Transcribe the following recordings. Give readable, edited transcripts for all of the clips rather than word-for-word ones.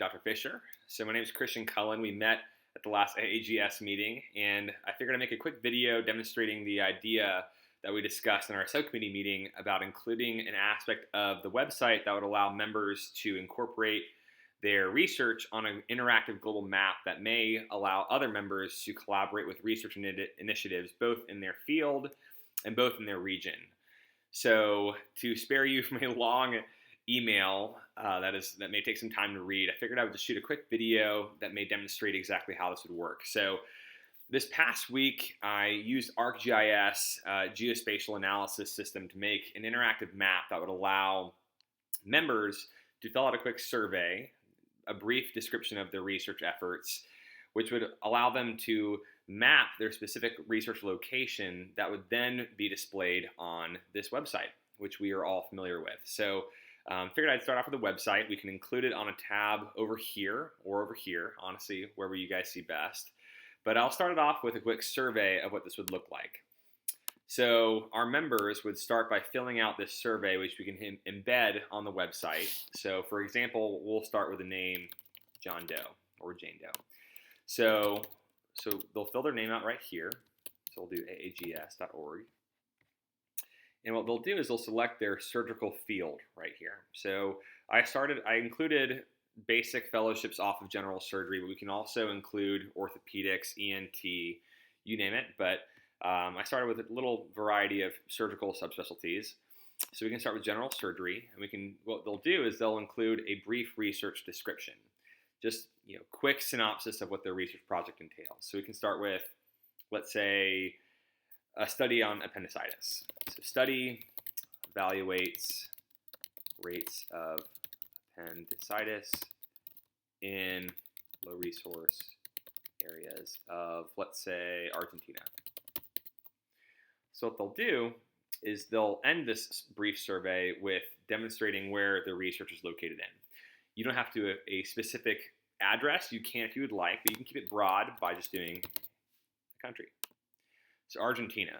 Dr. Fisher. So my name is Christian Cullen. We met at the last AAGS meeting, and I figured I'd make a quick video demonstrating the idea that we discussed in our subcommittee meeting about including an aspect of the website that would allow members to incorporate their research on an interactive global map that may allow other members to collaborate with research initiatives both in their field and both in their region. So to spare you from a long email that may take some time to read, I figured I would just shoot a quick video that may demonstrate exactly how this would work. So this past week, I used AAGS geospatial analysis system to make an interactive map that would allow members to fill out a quick survey, a brief description of their research efforts, which would allow them to map their specific research location that would then be displayed on this website, which we are all familiar with. So figured I'd start off with the website. We can include it on a tab over here or over here, honestly, wherever you guys see best. But I'll start it off with a quick survey of what this would look like. So our members would start by filling out this survey, which we can embed on the website. So for example, we'll start with the name John Doe or Jane Doe. So they'll fill their name out right here. So we'll do aags.org. And what they'll do is they'll select their surgical field right here. So I included basic fellowships off of general surgery, but we can also include orthopedics, ENT, you name it. But I started with a little variety of surgical subspecialties. So we can start with general surgery, and what they'll do is they'll include a brief research description, just quick synopsis of what their research project entails. So we can start with, let's say, a study on appendicitis. So study evaluates rates of appendicitis in low resource areas of, let's say, Argentina. So what they'll do is they'll end this brief survey with demonstrating where the research is located in. You don't have to do a specific address. You can if you would like, but you can keep it broad by just doing the country. So Argentina,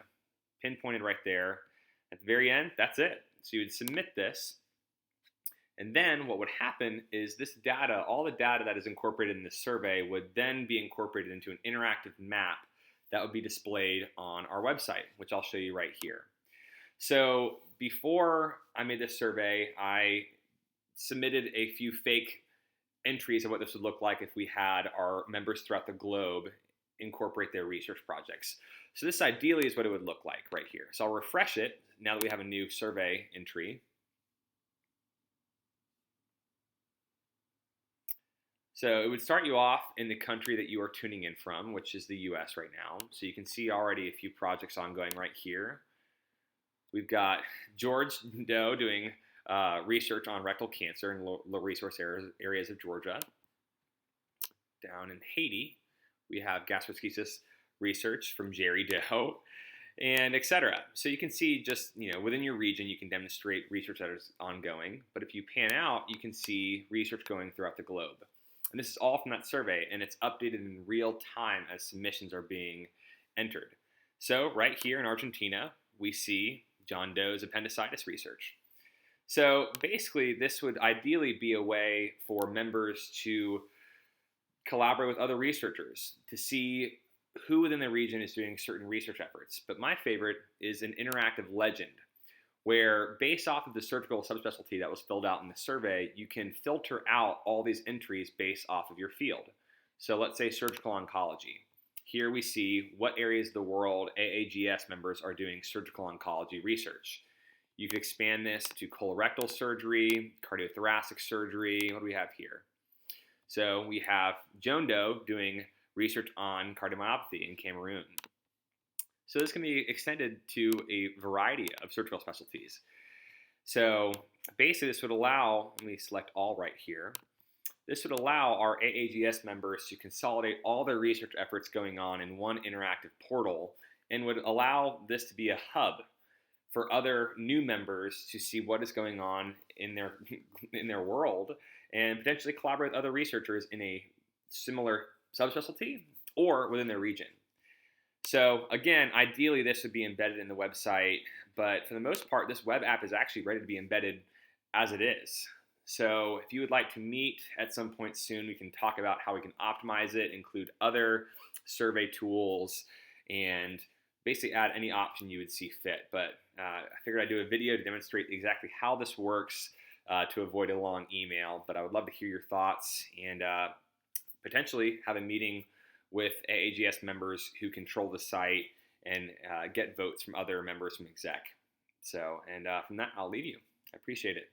pinpointed right there. At the very end, that's it. So you would submit this, and then what would happen is this data, all the data that is incorporated in this survey would then be incorporated into an interactive map that would be displayed on our website, which I'll show you right here. So before I made this survey, I submitted a few fake entries of what this would look like if we had our members throughout the globe incorporate their research projects. So this ideally is what it would look like right here. So I'll refresh it now that we have a new survey entry. So it would start you off in the country that you are tuning in from, which is the US right now. So you can see already a few projects ongoing right here. We've got George Doe doing research on rectal cancer in low resource areas of Georgia. Down in Haiti, we have gastroschisis research from Jerry Doe, and etc. So you can see just, within your region, you can demonstrate research that is ongoing. But if you pan out, you can see research going throughout the globe. And this is all from that survey, and it's updated in real time as submissions are being entered. So right here in Argentina, we see John Doe's appendicitis research. So basically, this would ideally be a way for members to collaborate with other researchers to see who within the region is doing certain research efforts. But my favorite is an interactive legend, where based off of the surgical subspecialty that was filled out in the survey, you can filter out all these entries based off of your field. So let's say surgical oncology. Here we see what areas of the world AAGS members are doing surgical oncology research. You can expand this to colorectal surgery, cardiothoracic surgery. What do we have here? So we have Joan Doe doing research on cardiomyopathy in Cameroon. So this can be extended to a variety of surgical specialties. So basically this would allow, let me select all right here, this would allow our AAGS members to consolidate all their research efforts going on in one interactive portal, and would allow this to be a hub for other new members to see what is going on in their world and potentially collaborate with other researchers in a similar subspecialty or within their region. So again, ideally this would be embedded in the website, but for the most part, this web app is actually ready to be embedded as it is. So if you would like to meet at some point soon, we can talk about how we can optimize it, include other survey tools, and basically add any option you would see fit. But I figured I'd do a video to demonstrate exactly how this works to avoid a long email. But I would love to hear your thoughts and potentially have a meeting with AAGS members who control the site and get votes from other members from exec. So, and from that, I'll leave you. I appreciate it.